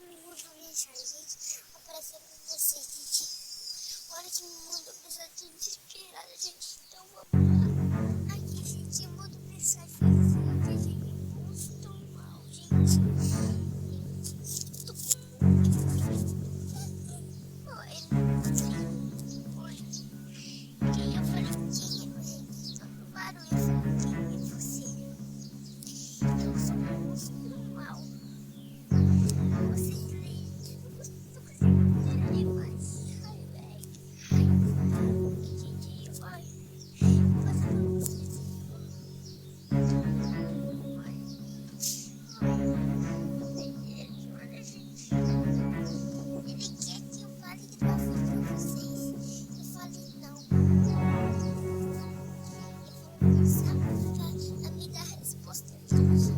me mandou mensagem, gente. Apareceu pra vocês, gente. Olha que me mandou mensagem desesperada, gente. Então vamos lá. Aqui, gente, eu mando mensagem assim, gente. Eu estou mal, gente. Tô com muito frio. Oi. E eu falei, quem é barulho? Eu falei, quem é você? Eu sou muito mal. Vocês leem, eu não consigo ler mais. Ai, velho. Ai, gente, ai. Passa pra vocês. Olha, gente. Ele quer que eu fale de novo pra vocês. Eu falei, não. Ele falou, sabe, a me dar a resposta, gente.